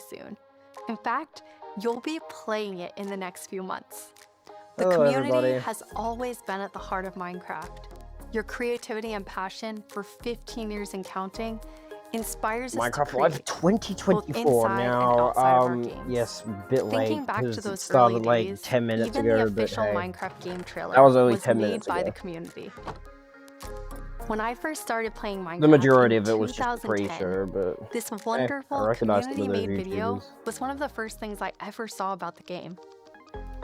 soon. In fact, you'll be playing it in the next few months. The Hello, community everybody. has always been at the heart of Minecraft. Your creativity and passion for 15 years and counting inspires us to Minecraft create, Live both 2024 inside and now. outside of our games. Yes, a bit late Thinking back to because it those started early like days, 10 minutes even the ago, but official hey, Minecraft game trailer that was only was 10 made minutes by ago. the community. When I first started playing Minecraft The majority in of it was just a 2010, pre-show, but this I wonderful recognize some of those community-made video YouTubers. was one of the first things I ever saw about the game.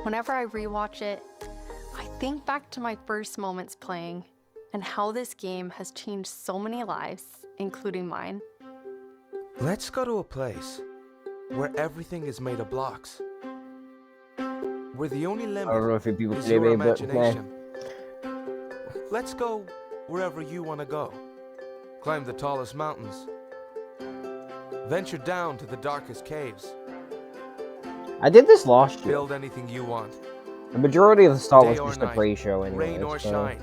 Whenever I rewatch it, I think back to my first moments playing and how this game has changed so many lives, including mine. Let's go to a place where everything is made of blocks. Where the only I don't limit know if people is believe your me, but hey. imagination. Let's go wherever you want to go. Climb the tallest mountains. Venture down to the darkest caves. I did this last year. Build anything you want. The majority of the start Day was or just a night, pre-show anyway. Rain or So shine.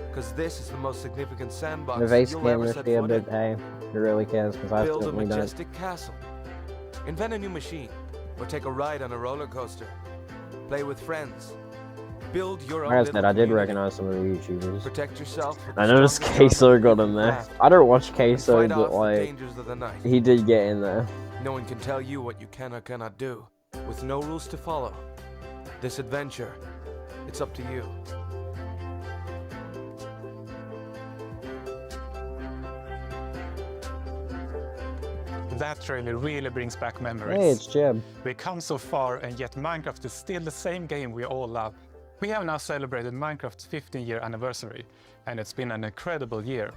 Because this is the most significant sandbox the base you'll game ever this set year, foot but in. hey, who really cares? Because I Build a certainly don't. majestic castle. Invent a new machine. Or take a ride on a roller coaster. Play with friends. Build your own Like I little said, I did community. recognize some of the YouTubers. Protect yourself with I the noticed strongest armor Queso you got can in there. craft, I don't watch and Queso, fight but off the like, dangers of the night. he did get in there. No one can tell you what you can or cannot do. With no rules to follow. This adventure, it's up to you. That trailer really brings back memories. Hey, it's Jeb. We've come so far, and yet Minecraft is still the same game we all love. We have now celebrated Minecraft's 15-year anniversary, and it's been an incredible year.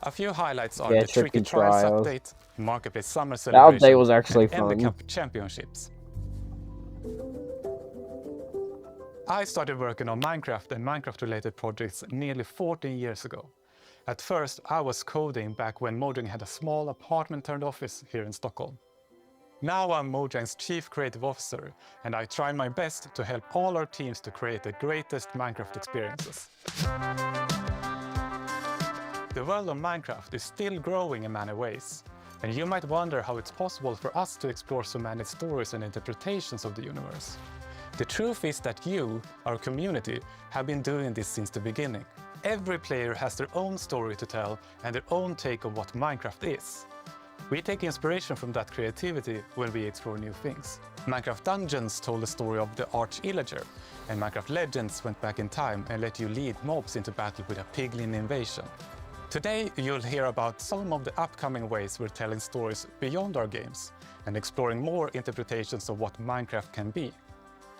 A few highlights are Yeah, the Tricky Tricky Trials Trials. update, Marketplace Summer That Celebration, update was actually and Ender fun. Cup Championships. I started working on Minecraft and Minecraft-related projects nearly 14 years ago. At first, I was coding back when Mojang had a small apartment-turned office here in Stockholm. Now I'm Mojang's Chief Creative Officer, and I try my best to help all our teams to create the greatest Minecraft experiences. The world of Minecraft is still growing in many ways, and you might wonder how it's possible for us to explore so many stories and interpretations of the universe. The truth is that you, our community, have been doing this since the beginning. Every player has their own story to tell and their own take on what Minecraft is. We take inspiration from that creativity when we explore new things. Minecraft Dungeons told the story of the Arch-Illager, and Minecraft Legends went back in time and let you lead mobs into battle with a piglin invasion. Today you'll hear about some of the upcoming ways we're telling stories beyond our games and exploring more interpretations of what Minecraft can be.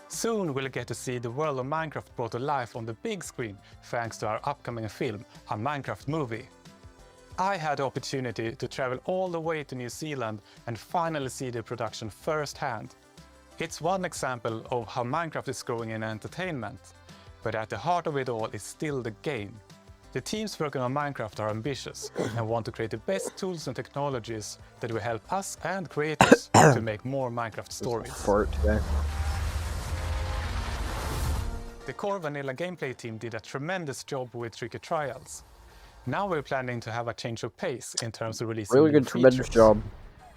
Soon we'll get to see the world of Minecraft brought to life on the big screen thanks to our upcoming film, A Minecraft Movie. I had the opportunity to travel all the way to New Zealand and finally see the production firsthand. It's one example of how Minecraft is growing in entertainment, but at the heart of it all is still the game. The teams working on Minecraft are ambitious and want to create the best tools and technologies that will help us and creators to make more Minecraft stories. Fart today. The core vanilla gameplay team did a tremendous job with Tricky Trials. Now we're planning to have a change of pace in terms of releasing Really new good, tremendous features. job.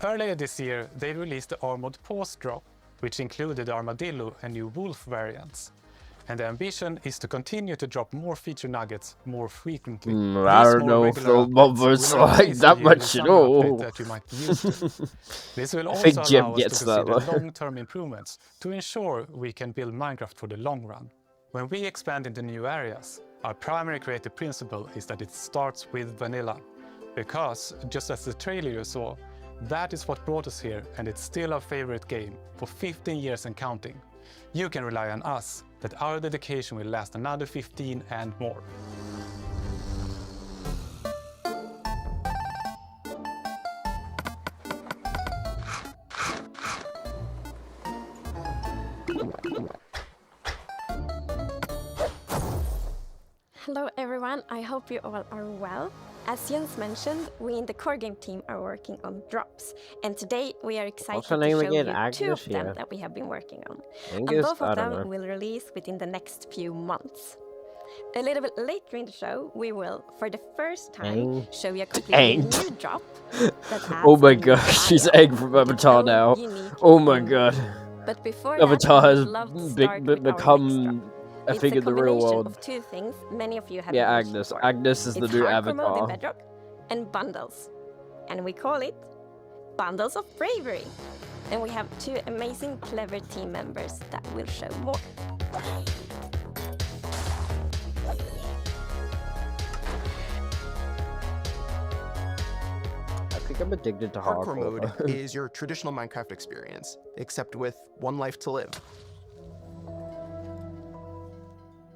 Earlier this year, they released the Armored Paws drop, which included Armadillo and new Wolf variants. And the ambition is to continue to drop more feature nuggets more frequently. I These don't more know if regular the updates bumpers will like replace the that yearly much at summer all. update that you might be used to. This will I also think Jim allow us to gets that, consider though. long-term improvements to ensure we can build Minecraft for the long run. When we expand into new areas, our primary creative principle is that it starts with vanilla. Because, just as the trailer you saw, that is what brought us here, and it's still our favorite game for 15 years and counting. You can rely on us that our dedication will last another 15 and more. Hello everyone, I hope you all are well. As Jens mentioned, we in the core game team are working on drops, and today we are excited What's her to name show again? you two Agnes? of them Yeah. that we have been working on. Angus? And both I of don't them know. will release within the next few months. A little bit later in the show, we will, for the first time, Aang. show you a completely Aang. new drop. That Oh adds my a new god, she's bio Aang from with its Avatar own now. unique Oh my image. god. But before Avatar that, has I'd love to start with our next become drop. a It's thing in the real combination world. of two things many of you have Yeah, mentioned Agnes. before. Agnes is the It's new hardcore mode in Avatar. Bedrock and bundles. And we call it Bundles of Bravery. And we have two amazing, clever team members that will show more. I think I'm addicted to Hardcore mode hardcore. is your traditional Minecraft experience, except with one life to live.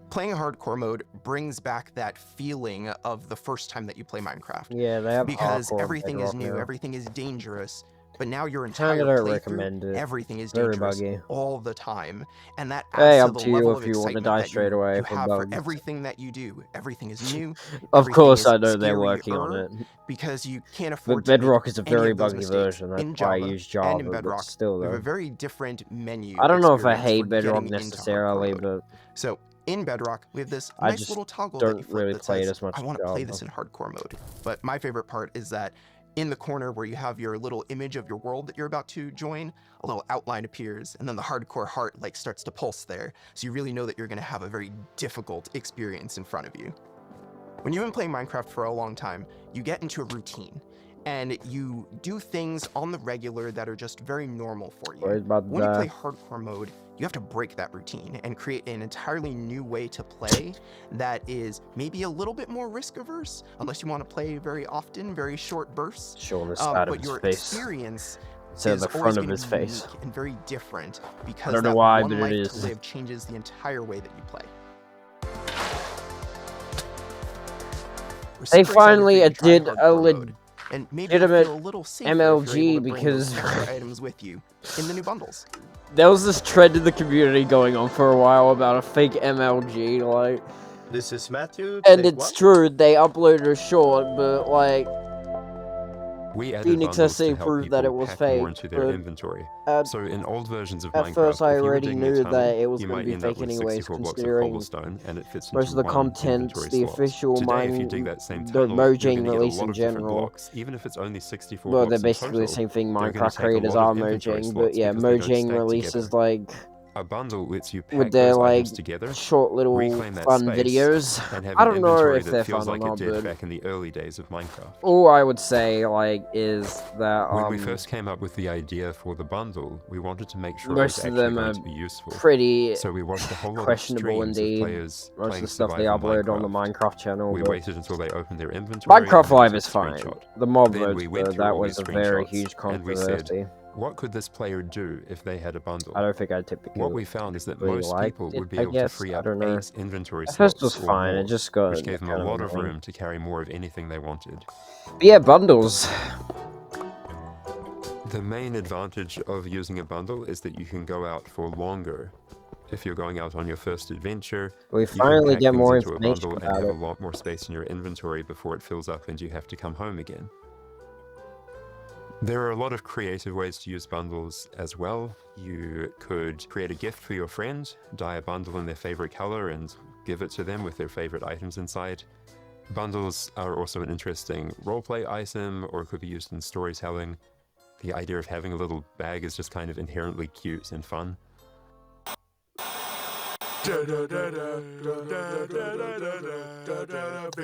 Playing hardcore mode brings back that feeling of the first time that you play Minecraft. Yeah, they have Because hardcore everything is Bedrock new, now. everything is dangerous, but now your Kinda entire don't playthrough, recommend it. everything is Very dangerous buggy. all the time. And that Hey, adds to up the to you level if of you want to excitement die that straight away you for have for bugs. everything that you do. Everything is new. Of everything course, is I know they're working on scarier, it. because you can't But afford to make Bedrock is a any very of those buggy mistakes. version. That's In why I Java use and Java, in but Bedrock, still we have a though. very different menu. I don't know if I experience hate for Bedrock getting into hardcore necessarily, mode. but So in Bedrock, we have this I nice just little toggle that don't you flip really that play it says, as much I as want to play Java. this in hardcore mode. But my favorite part is that in the corner where you have your little image of your world that you're about to join, a little outline appears, and then the hardcore heart like starts to pulse there. So you really know that you're going to have a very difficult experience in front of you. When you've been playing Minecraft for a long time, you get into a routine, and you do things on the regular that are just very normal for you. Worried about When you that. play hardcore mode, you have to break that routine and create an entirely new way to play that is maybe a little bit more risk averse, unless you want to play very often, very short bursts. Showing the side of But his your face. experience Instead of is the always front of gonna his be face. unique and very different, because don't know that why, one but it life to is. live changes the entire way that you play. We're They super excited for finally you to try did a hardcore mode, and maybe you'll legitimate feel a little safer if you're MLG able to bring those because extra items with you in the new bundles. there was this trend in the community going on for a while about a fake MLG, like, This is Matthew. and take it's one. true, they uploaded a short, but like, We added Phoenix bundles SC to help proved that people it was pack fake, more into their but inventory. at, So in old versions of at Minecraft, first I if you were already digging a knew tunnel, that it was you going might to be end up fake with anyways, 64 blocks of considering cobblestone, and it fits most of into the one contents, inventory the slot. official Today, if you dig that same the tunnel, you're Mojang going to get a release lot in of different general. blocks, even if it's only 64 Well, blocks they're in basically the total. same thing they're gonna Minecraft take a creators lot are of inventory Mojang, but slots yeah, because they don't Mojang stack releases together. like A bundle lets you pack with their those like items together, short little reclaim that fun space, videos. and have I an don't know inventory if that they're feels fun or like it not, did but back in the early days of Minecraft. all I would say like is that When we first came up with the idea for the bundle, we wanted to make sure most it was of actually them going are to be useful. pretty So we watched a whole lot of questionable streams of indeed. players Most of playing the stuff they survival upload on the Minecraft. Minecraft channel, We but waited until they opened their inventory. and Minecraft then Live took is a fine. screenshot. The mob Then modes, we went though, through that all was these a very screenshots, huge and we said, controversy. what could this player do if they had a bundle? I don't think I typically What we found is that really most liked people it, would be I able guess. to free I up don't know. 8 inventory At slots first it was or fine, more, it just got which gave them a kind of lot of annoying. room to carry more of anything they wanted. But yeah, bundles. The main advantage of using a bundle is that you can go out for longer. If you're going out on your first adventure, We you can finally pack get things more into a information bundle and about have it. a lot more space in your inventory before it fills up and you have to come home again. There are a lot of creative ways to use bundles as well. You could create a gift for your friend, dye a bundle in their favorite color and give it to them with their favorite items inside. Bundles are also an interesting roleplay item, or could be used in storytelling. The idea of having a little bag is just kind of inherently cute and fun.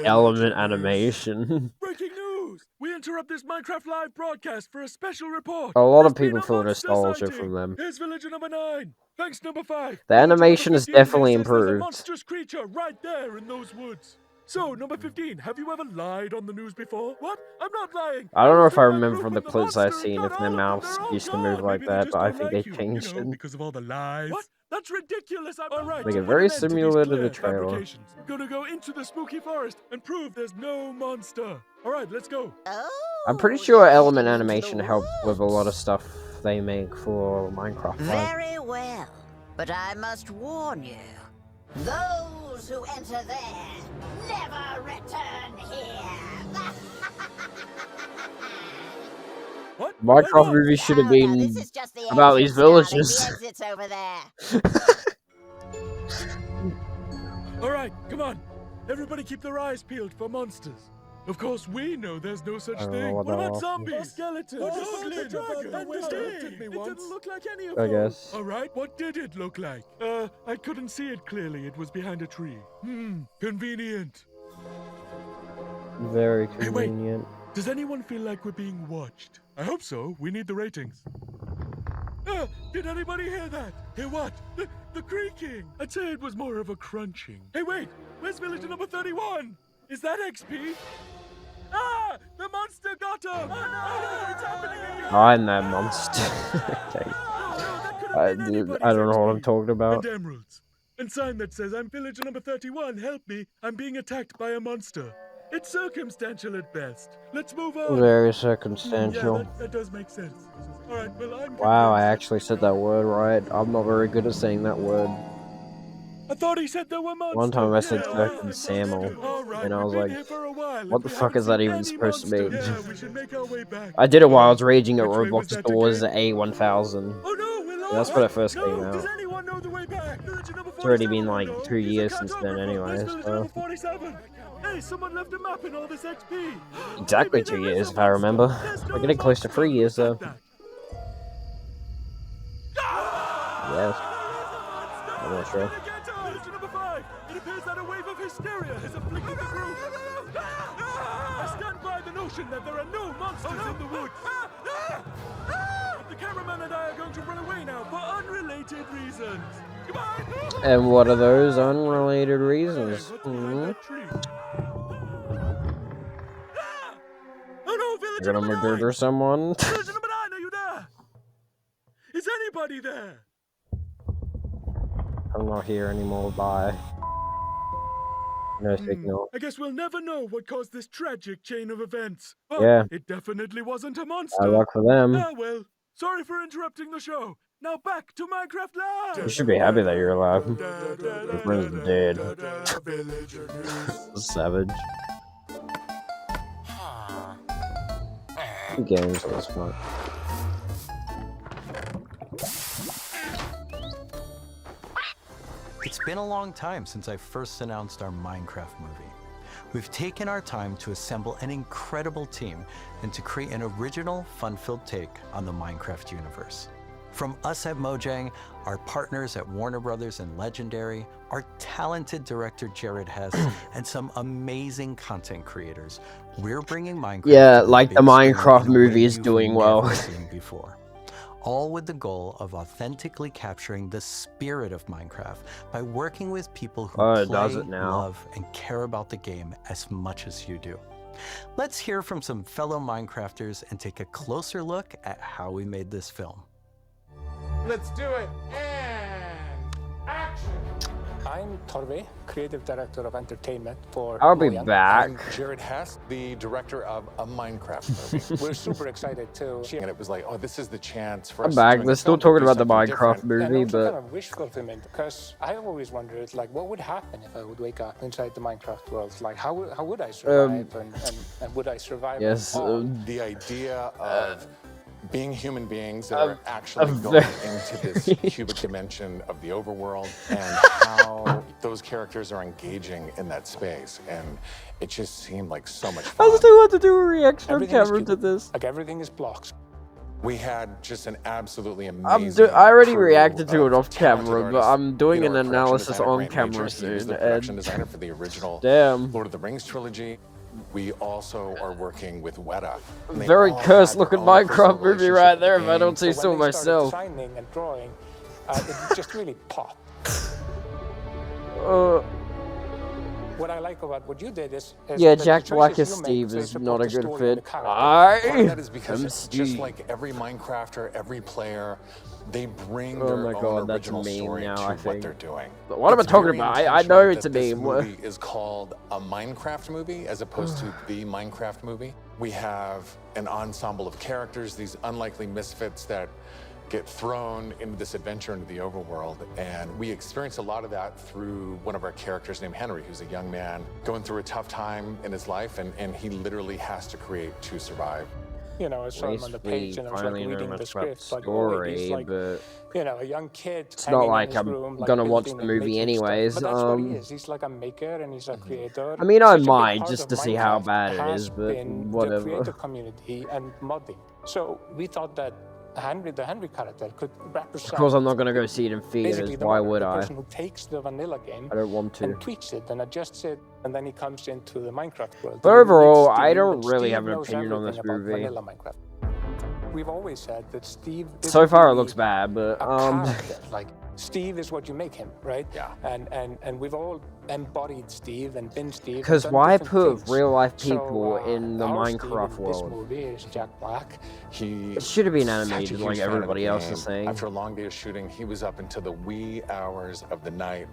Element animation. Breaking news! We interrupt this Minecraft Live broadcast for a special report. A lot of There's been people a feel monster nostalgia sighting. from them. Here's villager number 9. Thanks, number 5. The Villager animation number is 15 definitely here says there's a improved. monstrous creature right there in those woods. So, number 15, have you ever lied on the news before? What? I'm not lying. I don't know was if I in that remember group from the when clips I've monster seen got if all their of them. mouths They're all used to move gone. like Maybe they that, just but I don't think like they you, changed you know, it. because of all the lies. What? That's ridiculous. All right. Make to it put very an end to these similar to the clear trailer. fabrications, we're gonna go into the spooky forest and prove there's no monster. All right, let's go. I'm pretty sure Element Animation helped with a lot of stuff they make for Minecraft Live. Very well, but I must warn you. Those who enter there never return here. What? Minecraft movie should have Oh, no, been this is just the about these entrance, darling. villages. The exit's over there. All right, come on. Everybody keep their eyes peeled for monsters. Of course, we know there's no such I don't know thing. what What that about was. zombies? Skeletons? What Goblins? about the dragon? And Which the tempted me It once. didn't look like any of I those. guess. All right, what did it look like? I couldn't see it clearly. It was behind a tree. Convenient. Very Hey, wait. convenient. Does anyone feel like we're being watched? I hope so. We need the ratings. Did anybody hear that? Hear what? The creaking. I'd say it was more of a crunching. Hey, wait. Where's villager number 31? Is that XP? Ah! The monster got him! Oh, no, it's happening again! I'm that monster. Okay. I don't know what I'm talking about. And emeralds. And sign that says, I'm villager number 31. Help me. I'm being attacked by a monster. It's circumstantial at best. Let's move on. Very Yeah, circumstantial. that does make sense. All right, well, I'm Wow, I convinced. actually said that word right. I'm not very good at saying that word. I thought he said there were monsters. One time I said Yeah, circumsample, all right, and I was we've like, been here for a while. what If the we fuck haven't is that seen even any supposed to mean? monsters- Yeah, we should make our way back. I did it while I was raging at Which way was Roblox that Stores again? at A1000. Oh no, we're lost. That's when it first no, came Does out. anyone know the way back? Villager number It's already 47 been will like know. 2 Use a years cat since then overflow. anyway, Where's villager so... number 47? Hey, someone left a map and all this XP. Exactly Maybe 2 there is years a if I remember. monster. There's We're no getting close to monster. 3 years Who though. said that? Yes. I'm not sure. Villager number 5. It appears that a wave of hysteria has afflicted the group. I stand by the notion that there are no monsters in the woods. The cameraman and I are going to run away now for unrelated reasons. Goodbye. And what are those unrelated reasons? What's behind that tree? Oh no, You're villager gonna number 9. murder someone? Villager number 9, are you there? Is anybody there? I'm not here anymore, bye. No signal. I guess we'll never know what caused this tragic chain of events. But Yeah. it definitely wasn't a monster. Bad luck for them. Ah, well, sorry for interrupting the show. Now back to Minecraft Live. You should be happy that you're alive. Your friend's dead. Savage. Games was fun. It's been a long time since I first announced our Minecraft movie. We've taken our time to assemble an incredible team and to create an original, fun-filled take on the Minecraft universe. From us at Mojang, our partners at Warner Brothers and Legendary, our talented director Jared Hess, and some amazing content creators, we're bringing Minecraft Yeah, to like the big screen Minecraft in a way movie is you've doing never well. seen before. All with the goal of authentically capturing the spirit of Minecraft by working with people who Oh, it play, does it now. love, and care about the game as much as you do. Let's hear from some fellow Minecrafters and take a closer look at how we made this film. Let's do it. And action. I'm Torve, creative director of entertainment for I'll be Mojang. back. I'm Jared Hess, the director of a Minecraft movie. We're super excited too. And it was like, oh, this is the chance for I'm us back. doing They're a still film to talking do about the something Minecraft different. movie, and also but kind of wishful thinking, because I always wondered, like, what would happen if I would wake up inside the Minecraft world? Like, how would I survive, and would I survive? yes, The idea of being human beings that are actually of going the- into this cubic dimension of the overworld and how those characters are engaging in that space. And it just seemed like so much I fun. still want to do a reaction on Everything is camera to cute. this. Like, everything is blocks. We had just an absolutely amazing. I already crew reacted to it of off talented camera, but artists. I'm doing You know, an our production analysis designer, on Grant camera Major, he was soon, the production and designer for the original damn. Lord of the Rings trilogy. We also are working with Weta. and they Very all cursed had looking their own personal Minecraft movie relationship right with the there if I game. don't say So so when they started myself. designing and drawing, it just really popped. What I like about what you did is Yeah, that Jack the Black choices as you make, Steve they is support not a the good story and fit. the character. Part of I that is because am it's just Steve. like every Minecrafter, every player, they bring Oh their my own God, that's a original meme story now, to I what think. they're doing. What am I It's talking very about? I intentional know it's a that this meme. movie is called a Minecraft movie as opposed to the Minecraft movie. We have an ensemble of characters, these unlikely misfits that get thrown into this adventure into the overworld. And we experience a lot of that through one of our characters named Henry, who's a young man going through a tough time in his life, and he literally has to create to survive. You know, I saw him on the page and I was like finally know reading the much about the script. Like, oh, wait, he's story, like, but you know, a young kid. it's not hanging in like his I'm room, like, gonna watch building the and movie making stuff. anyways. But that's what he is. He's like a maker and he's a creator. I mean, I Such a big might part just of to see how Minecraft bad it has is, but been the whatever. creator community and modding. So we thought that Henry, the Henry character, could represent. Of course, I'm not gonna go see it in basically theaters. the Why modder, would the I? person who takes the vanilla game I don't want to. and tweaks it and adjusts it, and then he comes into the Minecraft world. But And he meets overall, I Steve, don't and really Steve have an knows opinion on this everything about movie. vanilla Minecraft. We've always said that Steve. So isn't far, it really looks bad, but a character. Like Steve is what you make him, right? Yeah. And we've all embodied Steve and been Steve. and because done why different put things. real life So, people in the our Steve Minecraft in this world? movie is Jack Black. He It should have been such a animated huge like fan of the everybody else is game. saying. After a long day of shooting, he was up until the wee hours of the night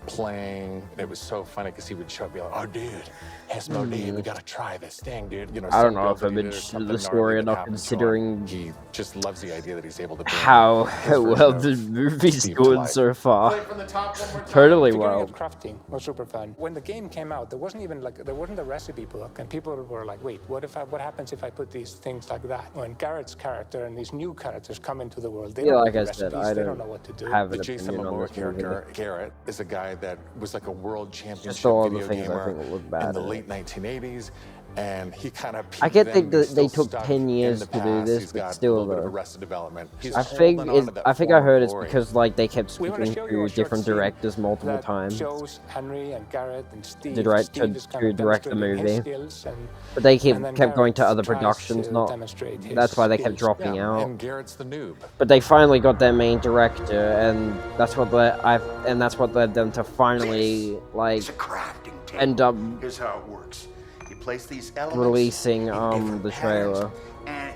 playing. And it was so funny because he would show up and be like, oh, dude, Hesmodee, we gotta try this thing, dude. You know, I don't some know if build I've that he been did or to something the story gnarly that enough, happened to him. considering He just loves the idea that he's able to bring how his version well of the movie's Steve to going life. so far. Play from the top one more time. Totally Figuring well. out crafting was super fun. When the game came out, there wasn't a recipe book, and people were like, "Wait, what happens if I put these things like that?" When Garrett's character and these new characters come into the world, they Yeah, don't like know I the said, recipes, I they don't know what to do. have The an Jason opinion on Momoa this movie. character, Garrett, is a guy that was like a world championship Just all the video things I gamer think look in bad the in it. late 1980s, and he kind of. I get that they took 10 years to do this, He's but got still a little bit of though. Arrested Development. He's I think holding on to that I former heard it's glory. because like they kept We wanna speaking show you a to short different scene directors multiple that times. shows Henry and Garrett and Steve. To direct- Steve to- is kind to of direct the demonstrating his movie. skills, and But they and then kept going to Garrett other tries productions, to not. demonstrate his That's why they kept skills. dropping Yeah, out. and Garrett's the noob. But they finally got their main director, and that's what led them to finally like It's a crafting table. end up Here's how it works. You place these elements releasing in different the patterns, trailer, and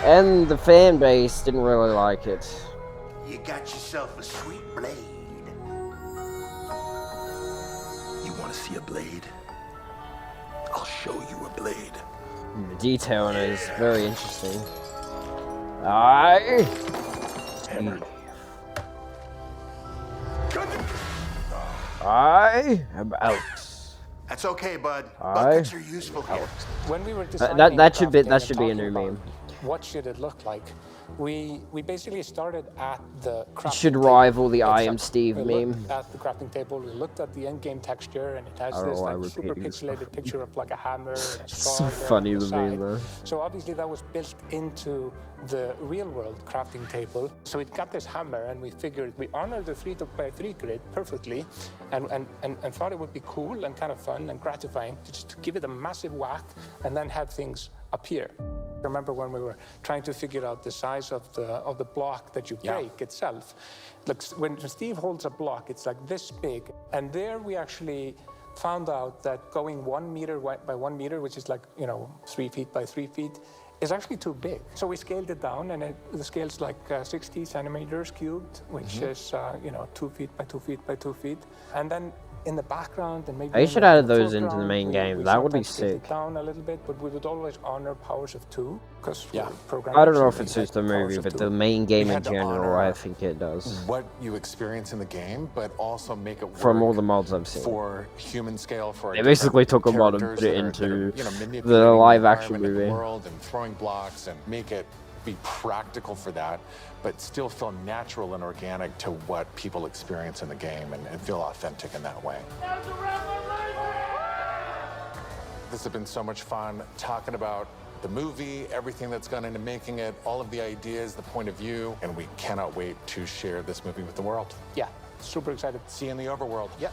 and the fan base didn't really like it. you got yourself a sweet blade. You want to see a blade? I'll show you a blade. The detail in it is very interesting. I am out. That's okay, bud. I Buckets are useful here. When we were designing that should be crafting that and should be a talking new about meme. What should it look like? We basically started at the It crafting should table rival the I am itself. Steve We meme. looked at the crafting table. We looked at the end-game texture, and it has I don't this know why like I'm super repeating this pixelated picture of like a hammer and a So sword funny on the meme side. though. So obviously that was built into the real-world crafting table. So it got this hammer, and we figured we honored the 3x3 grid perfectly, and thought it would be cool and kind of fun and gratifying to just give it a massive whack and then have things appear. Remember when we were trying to figure out the size of the block that you break itself? Look, when Steve holds a block, it's like this big, and there we actually found out that going 1 meter by 1 meter, which is like 3 feet by 3 feet, is actually too big. So we scaled it down, and the scale's like 60 centimeters cubed, which is 2 feet by 2 feet by 2 feet, and then in the background and maybe They should in add the those into the foreground, main we game. That would be sometimes scaled sick. it down a little bit, but we would always honor powers of 2 because I don't know if it suits the movie, but the main game We in had to general, honor I think it does. What you experience in the game, but also make it work From all the mods I've seen. for human scale. For They basically took a mod and characters put it that are, into manipulating the live action environment and movie. world and throwing blocks and make it be practical for that, but still feel natural and organic to what people experience in the game and feel authentic in that way. This has been so much fun talking about the movie, everything that's gone into making it, all of the ideas, the point of view, and we cannot wait to share this movie with the world. Yeah, super excited. See you in the overworld. Yeah.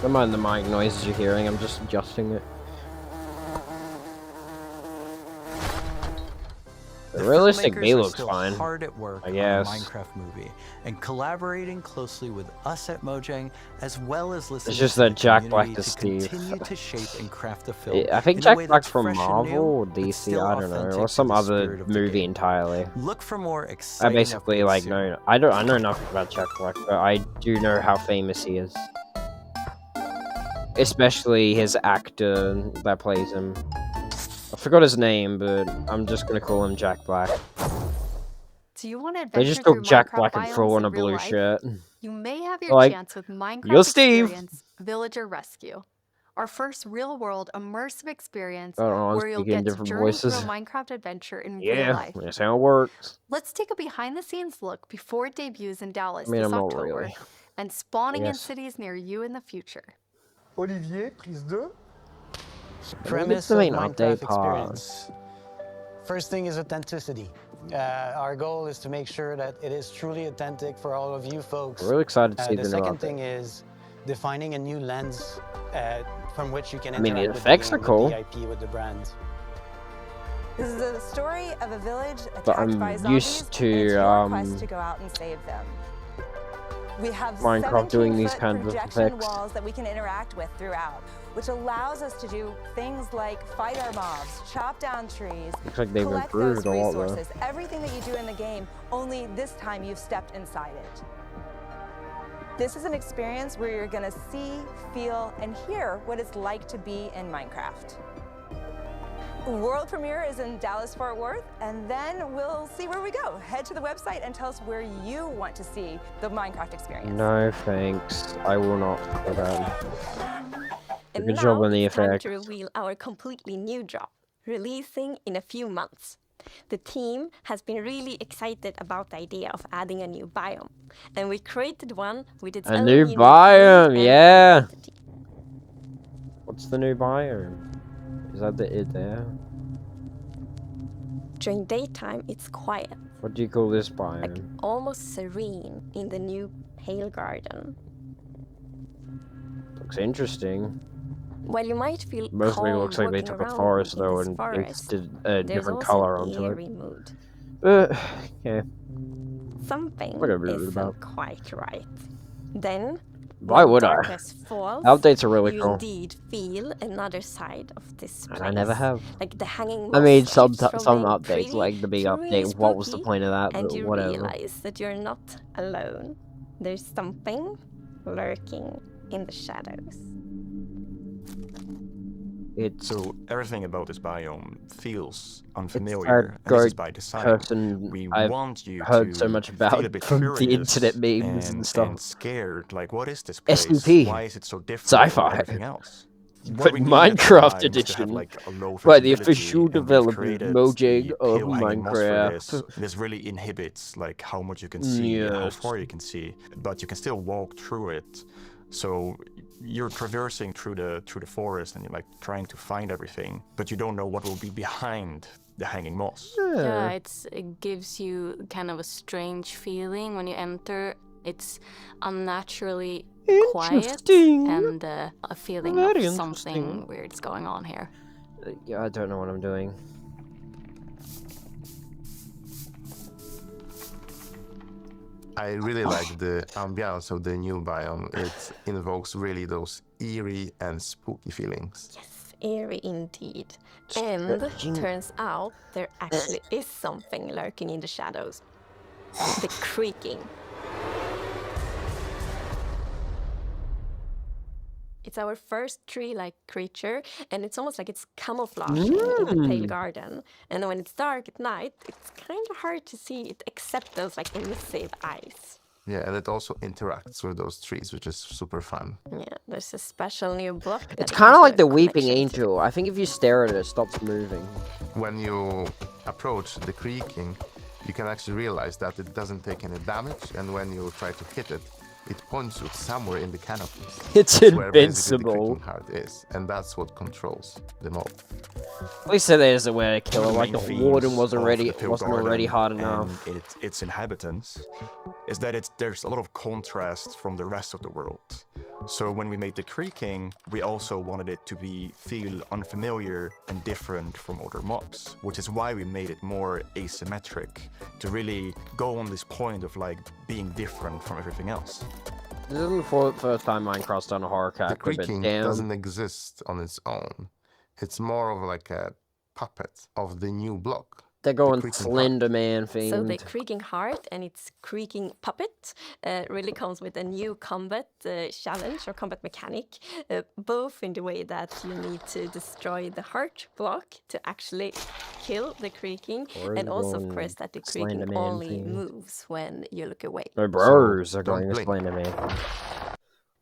Don't mind the mic noises you're hearing, I'm just adjusting it. The realistic filmmakers me are looks still fine, hard at work I on guess. a Minecraft movie and collaborating closely with us at Mojang, as well as listening It's just to the that Jack Black community to to Steve. continue to shape and craft the film. I think in a Jack way Black's that's from fresh and Marvel new, or but DC, still I don't know, authentic or to some the other spirit of the movie game. entirely. Look for more I exciting basically updates like soon. know I know nothing about Jack Black, but I do know how famous he is. Especially his actor that plays him. I forgot his name, but I'm just gonna call him Jack Black. Do you want to They adventure just through took Jack Minecraft Black and threw biomes on in a real blue life? shirt. You may have your Like, chance with Minecraft you're Steve. Experience Villager Rescue. our first real-world immersive experience I don't know, I'm where you'll speaking get to different journey through a voices. Minecraft adventure in real Yeah, life. that's how it works. Let's take a behind-the-scenes look before it debuts in Dallas I mean, this I'm not October really. and spawning in Yes. cities near you in the future. Olivier, prise 2. Maybe Premise it's the of main Minecraft update part. experience. First thing is authenticity. Our goal is to make sure that it is truly authentic for all of you folks. We're really excited to see The the new second update. thing is defining a new lens from which you can I mean, the interact with effects the are game, cool. with the IP, with the brand. This is the story of a village But attacked by I'm zombies, used and to it's your quest to go out and save them. We have Minecraft doing these 17-foot kinds of projection effects. walls that we can interact with throughout, which allows us to do things like fight our mobs, chop down trees, Looks like they've collect those improved a lot, though. resources. Everything that you do in the game, only this time you've stepped inside it. This is an experience where you're gonna see, feel, and hear what it's like to be in Minecraft. World premiere is in Dallas-Fort Worth, and then we'll see where we go. Head to the website and tell us where you want to see the Minecraft experience. No thanks, I will not for that. And Good now job on the it's time effects. to reveal our completely new drop, releasing in a few months. The team has been really excited about the idea of adding a new biome, and we created one with its A own new unique biome, and yeah. identity. What's the new biome? Is that it there? During daytime, it's quiet, What do you call this biome? almost serene in the new Pale Garden. Looks interesting. While you might feel Mostly calm looks like they walking took a around forest in though this and forest, pasted a there's different also color an onto it. eerie mood. Yeah. Something What are we isn't about? quite right. Then, Why when would I? darkness falls, Updates are really you cool. indeed feel another side of this place. And I never have. Like the hanging I mean, moss some shifts from some being updates, pretty like the big to update. really What was the spooky, point of that? and But you whatever. realize that you're not alone. There's something lurking in the shadows. It's So everything about this biome feels a unfamiliar, and this great is by design. person We I've want you heard to so much feel about a bit from the curious internet memes and stuff. and scared. Like, what is this place? S&P. Why is it so different Sci-fi. from everything else? What But we need at the Minecraft time is to have, edition like, a low by the visibility, official and we've developer created Mojang the of pale hanging moss for Minecraft. this. This really inhibits like how much you can see and how Yes. far you can see, but you can still walk through it. So you're traversing through the forest and you're like trying to find everything, but you don't know what will be behind the hanging moss. Yeah, it gives you kind of a strange feeling when you enter. It's unnaturally quiet Interesting. and a feeling Very of something interesting. weird's going on here. Yeah, I don't know what I'm doing. I really like the ambiance of the new biome. It invokes really those eerie and spooky feelings. Yes, eerie indeed. And turns out there actually is something lurking in the shadows. The creaking. It's our first tree-like creature, and it's almost like it's camouflaging in the Pale Garden. And when it's dark at night, it's kind of hard to see it except those like emissive eyes. Yeah, and it also interacts with those trees, which is super fun. Yeah, there's a special new block. It's kind of like the Weeping Angel. I think if you stare at it, it stops moving. When you approach the creaking, you can actually realize that it doesn't take any damage, and when you try to hit it, it points you somewhere in the canopy. It's Where basically the invincible. creaking heart is, and that's what controls the mob. At least there is a way to kill One it. of Like the the main warden themes wasn't of already the Pale wasn't already Garden hard enough. and its inhabitants is that there's a lot of contrast from the rest of the world. So when we made the creaking, we also wanted it to feel unfamiliar and different from other mobs, which is why we made it more asymmetric, to really go on this point of like being different from everything else. This isn't the first time Minecraft's done a horror The character, but creaking damn. doesn't exist on its own. It's more of like a puppet of the new block. They're going creaking Slender Man So themed. the creaking heart and its creaking puppet really comes with a new combat challenge or combat mechanic, both in the way that you need to destroy the heart block to actually kill the creaking, and also of course that the creaking Slender Man only themed. moves when you look away. My bros are don't going to blink. Slender Man.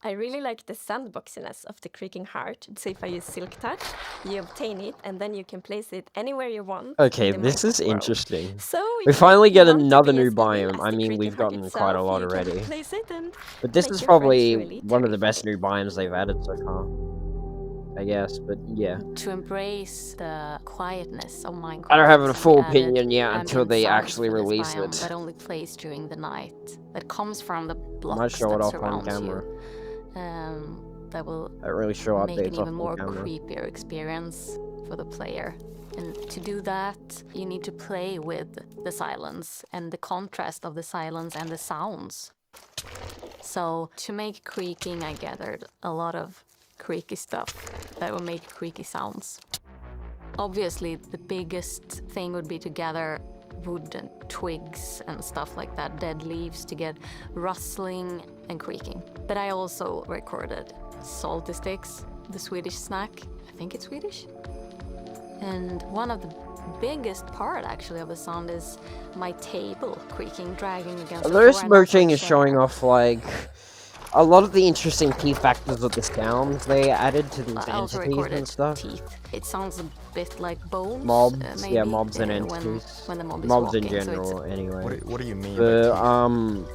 I really like the sandboxiness of the creaking heart. So if I use Silk Touch, you obtain it, and then you can place it anywhere you want. Okay, in the this is Minecraft world. interesting. So We if finally you get want to another be new as evil biome. as I the mean, creaking we've heart gotten itself, quite a lot you already. can place it and But this make is your friends probably really one of the best new biomes they've added so far. I guess, but yeah. To embrace the quietness of Minecraft. I don't have a we full added opinion yet until ambient they sounds actually for this release biome it. That only plays during the night. That comes from the Might blocks show it that off on surrounds camera. you. That will I don't really show make an updates off even on more camera. creepier experience for the player. And to do that, you need to play with the silence and the contrast of the silence and the sounds. So to make creaking, I gathered a lot of creaky stuff that will make creaky sounds. Obviously, the biggest thing would be to gather wood and twigs and stuff like that, dead leaves, to get rustling and creaking. But I also recorded salty sticks, the Swedish snack. I think it's Swedish. And one of the biggest part actually of the sound is my table creaking, dragging against the This floor. merging is showing off like a lot of the interesting key factors of the sounds they added to these I also entities recorded and stuff. teeth. It sounds a bit like bones. Mobs, maybe, yeah, mobs and when entities. the mob is Mobs in walking, so general, it's anyway. What do you mean But, by teeth?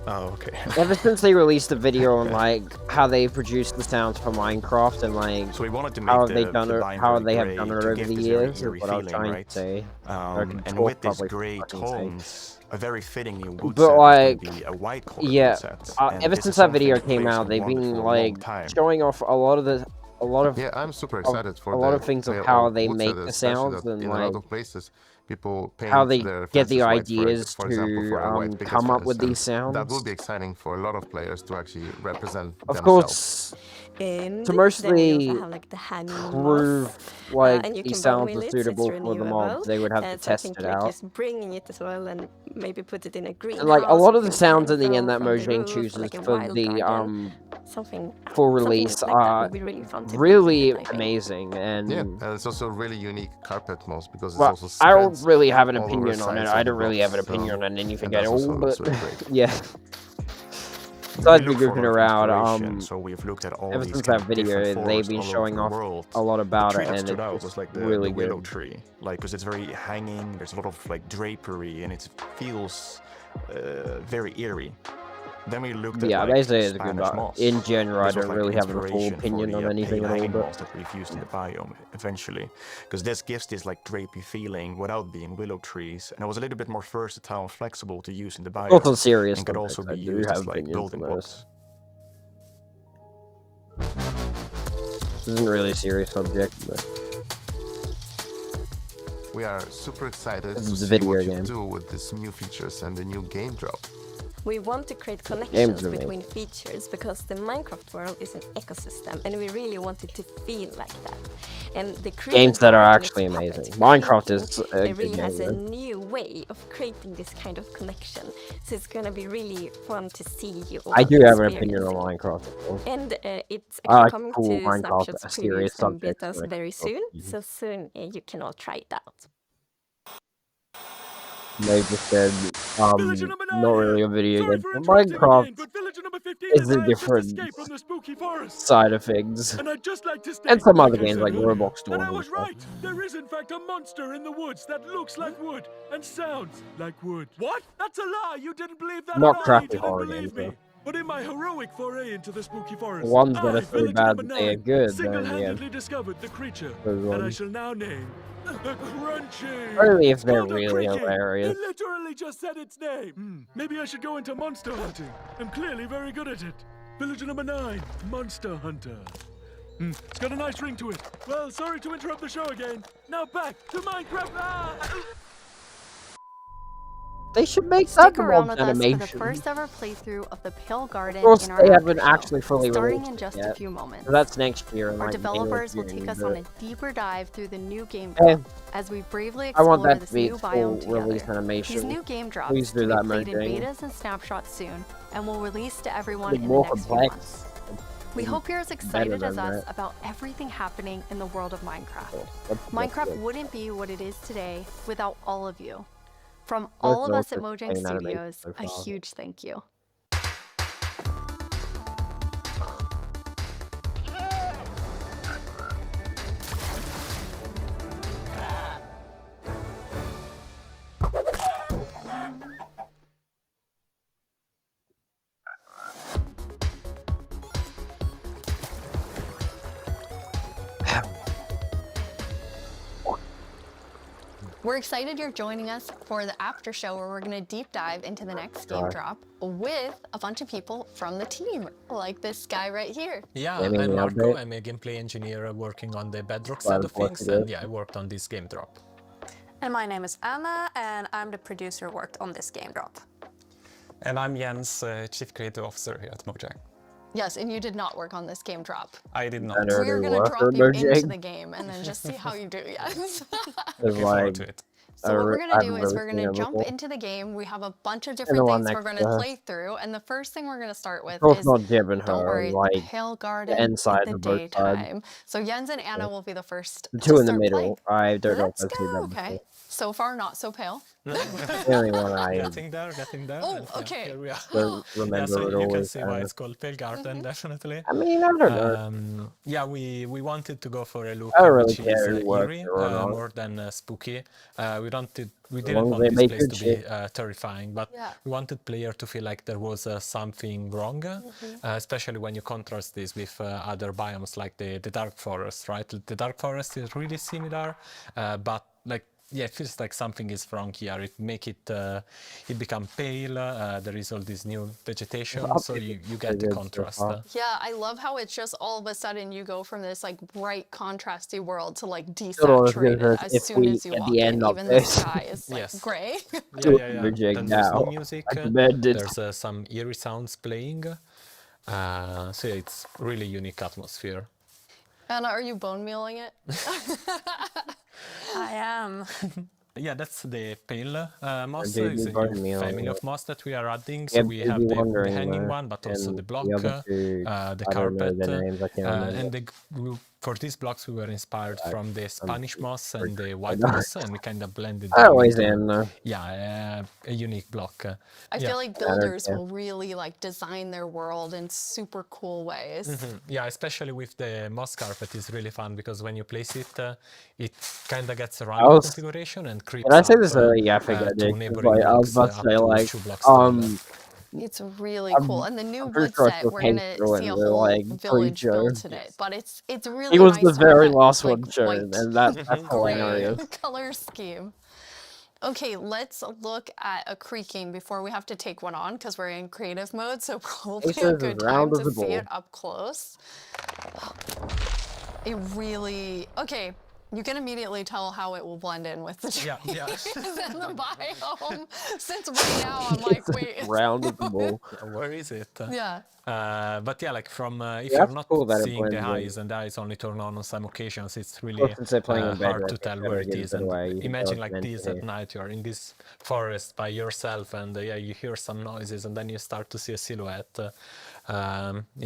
Oh, okay. ever since they released the video on like how they produced the sounds for Minecraft and like So we wanted to how make they the done it, biome how very they have grey done it to over give the this very years is eerie what I was feeling, trying right? to say. I can And talk with this probably for grey fucking sake. tones, a very fitting new wood But set like, is going to be a white color yeah, wood set. And ever this since is that video something came players out, have they've wanted been for a long like time. showing off a lot of Yeah, I'm super of excited for a lot the of things of play how of they wood make set, the especially sounds that and in a lot like of places people paint how they their get the fences white ideas for example, to for a white picket come up fence, with and these sounds. that will be exciting for a lot of players to actually represent Of themselves. course, And to then we mostly also have like the hanging prove moss, like and you these can sounds boil are it, so it's suitable for the mobs, renewable. they would have to So I test think it like out. just bringing it as well and maybe put it in a greenhouse. And like a lot of the you can sounds in hang the end that from the Mojang roof, chooses like a for wild the garden. Something full something release like that are would be really fun to really build with, I think. amazing and Yeah, and it's also really unique carpet moss because it's well, also I don't spreads really have an all over opinion on it. sides I of the don't really have an blocks, opinion on anything and at that's all, also but looks really great. yeah. We Besides me look for a goofing lot of around, inspiration, so we've looked at all ever these since kind that of video, different they've forests been all over showing the off world. a lot The about tree it, that and stood it's out just was like the really willow good. tree, like because it's very hanging. There's a lot of like drapery, and it feels very eerie. Then we looked at Yeah, like basically it's a good Spanish vibe. moss. In general, I This was, don't like, really the have a full inspiration for opinion the, on anything pale at all, hanging but moss that we've used in the biome eventually, because this gives this like drapey feeling without being willow trees, and it was a little bit more versatile and flexible to use in the biome, also serious and could also subjects, be I do used have as like opinions building on blocks. this isn't really a serious subject, but We are super excited This to is a see video what you game. do with these new features and the new game drop. We want to create Games connections are between features because the Minecraft world is an ecosystem and we really want it to feel like that. And the games that are creating actually its amazing. puppet Minecraft creating, is a it good really has a game. new way of creating this kind of connection. So it's gonna be really fun to see you all I do have an experience opinion on it. Minecraft. Of course. And it's I like coming cool to Minecraft, Snapshot's a previews serious and subject. betas like very soon. Mhm. So soon you can all try it out. They just said, Villager number 9 not here. really a video Sorry game. for But interrupting again, Minecraft but villager number 15 is and a I have just different escaped from the spooky forest. side of things. And I'd just like to state, And some like other I games said like earlier, Roblox that I Storm. was right. There is in fact a monster in the woods that looks like wood and sounds like wood. What? That's a lie. You didn't believe that Not at all. crappy You didn't horror believe games, me. though. But in my heroic foray into the spooky forest, Ones that I, are so villager bad number that they are 9, good, then yeah. single-handedly discovered the creature Those that I ones. shall now name the Crunchy. Only if they're Called the really Creaking. hilarious. It literally just said its name. Maybe I should go into monster hunting. I'm clearly very good at it. Villager number 9, Monster Hunter. It's got a nice ring to it. Well, sorry to interrupt the show again. Now back to Minecraft. They should make Stick that around mod with us for the animation. first ever playthrough of the Pale Garden Of course, in our they haven't after show, actually fully starting released in just it a yet. few moments. So that's next year. Our like, developers will June, take us but on a deeper dive through the new game Eh, drop as we bravely I want explore that this to be new its full biome release together. animation. These new game drops Please do can that, be played in Mojang. betas and snapshots soon, and will release to everyone Like in the more next few complex. months. We and hope you're as better excited as than us that. about everything happening in the world of Minecraft. That's Minecraft good. wouldn't be what it is today without all of you. From all of us at Mojang entertaining animation Studios, so a far. huge thank you. We're excited you're joining us for the after show where we're going to deep dive into the next game drop with a bunch of people from the team, like this guy right here. Yeah, I'm Marco. I'm a gameplay engineer working on the Bedrock side of things, and yeah, I worked on this game drop. And my name is Anna, and I'm the producer who worked on this game drop. And I'm Jens, Chief Creative Officer here at Mojang. Yes, and you did not work on this game drop. I did not. We're going to drop you into the game and then just see how you do, yes. Looking forward to it. So what we're going to do is we're going to jump into the game. We have a bunch of different things we're going to play through. And the first thing we're going to start with is, not giving don't her, worry, like, Pale Garden the inside in the of both daytime. So Jens and Anna will be the first The to two in the start middle. playing. I don't know if Let's I've seen go, them okay. So far, not so pale. The only one I Getting there. Oh, and, yeah, okay. here we are. don't remember so it you can always. see why it's called Pale Garden, definitely. I mean, I don't know. Yeah, we wanted to go for a look I don't really which care is who works eerie, or not. more than spooky. We didn't long want as they this make place good to shit. be terrifying, but Yeah. we wanted player to feel like there was something wrong, especially when you contrast this with other biomes like the Dark Forest, right? The Dark Forest is really similar, but like, yeah, it feels like something is wrong here. It become pale. There is all this new vegetation, so you get the contrast. Yeah, I love how it's just all of a sudden you go from this like bright contrasty world to like Hold on, desaturated if as soon we as you at walk the in. end of Even the this- sky is like Yes. gray. Yeah. Reject Then there's now. no music. I commend it. There's some eerie sounds playing. So yeah, it's really unique atmosphere. Anna, are you bone mealing it? I am. Yeah, that's the pale moss. did It's a burn new me on family it. of moss that we are adding. Yeah, So we you'd have be the wondering hanging where, one, but also and the block, the other two, the I don't know carpet. their names, I can't remember. And for these blocks, we were inspired from the Spanish moss and the white know. moss, and we kind of blended I them always into, am, though. yeah, a unique block. I yeah. feel like builders will really like design their world in super cool ways. Yeah, especially with the moss carpet is really fun because when you place it, it kind of gets a random configuration and creeps Can I say up, this early? I think I to did. 'cause, neighboring Like, I was blocks, about to say, up to like, 2 blocks to the left. It's really I'm- cool. And the new I'm pretty wood sure I set, still we're came gonna through it see a with, whole like, village built pre-show. in it. But it's really He was nice the to have very that, last like, one shown, white and that's hilarious. color scheme. Okay, let's look at a creaking before we have to take one on because we're in creative mode, so probably This a is good as round time as to a see ball. it up close. It really okay. You can immediately tell how it will blend in with the trees Yeah. and the biome. Since right now I'm like, wait, it's Round as a ball. Where is it? Yeah. But yeah, like from if Yeah, you're that's not cool that it seeing the blends in. eyes and the eyes only turn on some occasions, it's really Well, since they're playing in hard Bedrock, to it's tell better where to it get is. it And away, imagine don't like meant this to at hear. night, you're in this forest by yourself, and yeah, you hear some noises, and then you start to see a silhouette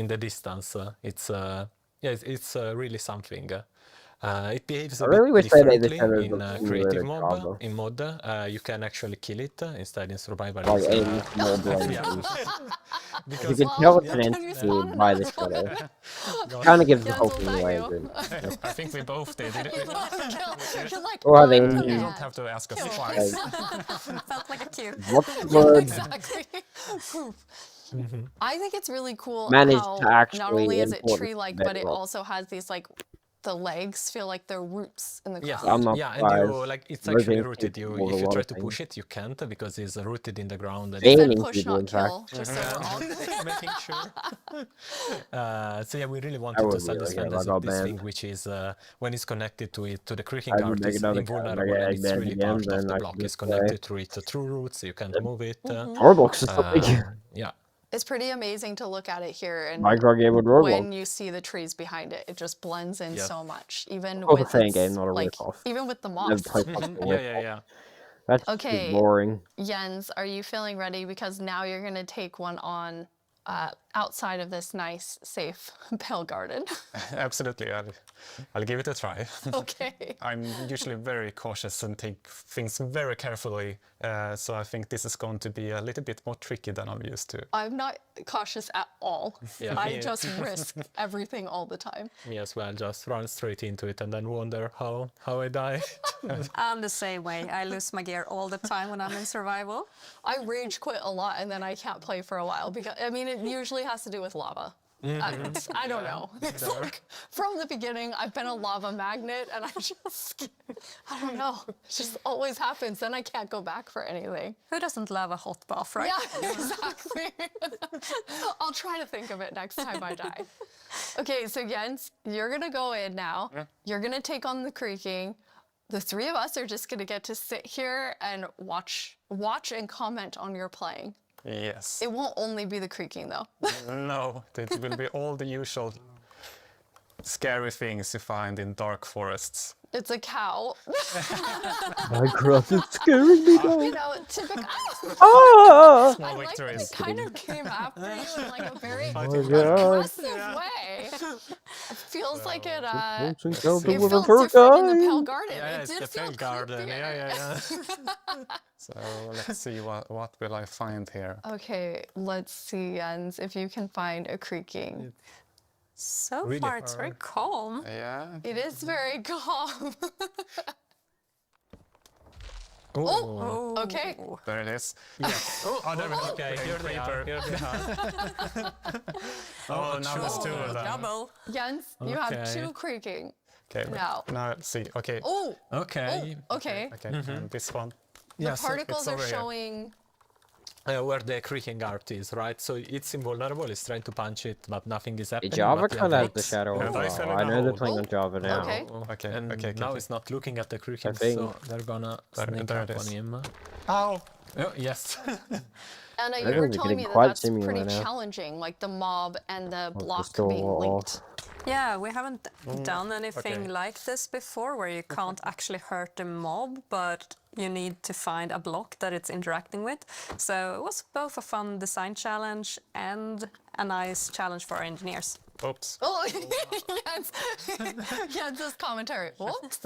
in the distance. It's really something. It behaves a I really bit wish they made this differently kind of in a creative simulator mode. job. In mod, you can actually kill it instead in survival. Like it's, aiming for more blood. yeah. You can tell it's an entity by this photo. Kind of gives the hope anyway. But, I think we both did. You're like, Or are they You in- don't have to ask us twice. Felt like a cue. What's the word? Exactly. I think it's really cool Managed how to not actually only is it import tree-like, but it bedrock. also has these like the legs feel like they're roots in the Yeah, ground. I'm not yeah, and you surprised. like it's Living actually rooted. people You with if a you lot try of to things. push it, you can't because it's rooted in the ground. And Gaining push, people, not in fact. kill, just so we're all making sure. So yeah, we really I wanted would to be sell this like, yeah, fantasy like of this all thing, banned. which is when it's connected to it to the creaking I would art, make it's another invulnerable like, and it's banned really again, part of then the I block. could It's just play. connected to it through roots. You can't move it. Roblox is something. Yeah. It's pretty amazing to look at it here, and Minecraft game with Roblox. when you see the trees behind it, it just blends in Yeah. so much. Even Well, it's a with fan its, game, not a like, ripoff. even with the Never moss. played Minecraft Yeah, ripoff. yeah. That's Okay. just boring. Jens, are you feeling ready? Because now you're gonna take one on outside of this nice, safe Pale Garden. Absolutely, I'll give it a try. Okay. I'm usually very cautious and take things very carefully, so I think this is going to be a little bit more tricky than I'm used to. I'm not cautious at all. Yeah. I Me- just risk everything all the time. Me as well, just run straight into it and then wonder how I die. I'm the same way. I lose my gear all the time when I'm in survival. I rage quit a lot and then I can't play for a while because, I mean, it usually has to do with lava. I don't know. It's like, from the beginning, I've been a lava magnet, and I don't know. It just always happens. Then I can't go back for anything. Who doesn't love a hot bath, right? Yeah, exactly. I'll try to think of it next time I die. Okay, so Jens, you're gonna go in now. Yeah. You're gonna take on the creaking. The three of us are just gonna get to sit here and watch and comment on your playing. Yes. It won't only be the creaking though. No, it will be all the usual scary things you find in dark forests. It's a cow. Minecraft is scaring me You now. know, typical. Ah! Small I like that victories. it kind of came after you in like a very Oh my God. aggressive way. It feels like it. Once It encountered with a felt fur different in the guy. Pale Garden. Yeah, It it's did the feel Pale Garden. creepier. Yeah. So let's see what will I find here. Okay, let's see, Jens, if you can find a creaking. So Really far, it's very hard. calm. Yeah. It is very calm. Oh, Okay. there it is. Yes. Oh, there we go. Okay, here they are. Here they are. Oh, now there's two of them. Double. Jens, you have Okay. two creaking. Okay, wait. Now. Now let's see. Okay. Oh, Okay. okay. Okay, and this one. The Yes, particles it's are over here. showing. Where the creaking art is, right? So it's invulnerable, it's trying to punch it, but nothing is happening. Java but you kind of have has the it. shadow Yeah, of I fell in I a know they're hole. playing on Java now. Okay. Okay, And okay, now okay. it's not looking at the creaking, think. so they're gonna There- sneak there up it on is. him. Ow! Oh, yes. Anna, you think were they're telling me getting that quite that's similar pretty now. challenging, like the mob and the block still being off. linked. Yeah, we haven't done anything okay. like this before where you can't actually hurt the mob, but you need to find a block that it's interacting with. So it was both a fun design challenge and a nice challenge for our engineers. Oops. Oh, Jens's commentary. Whoops.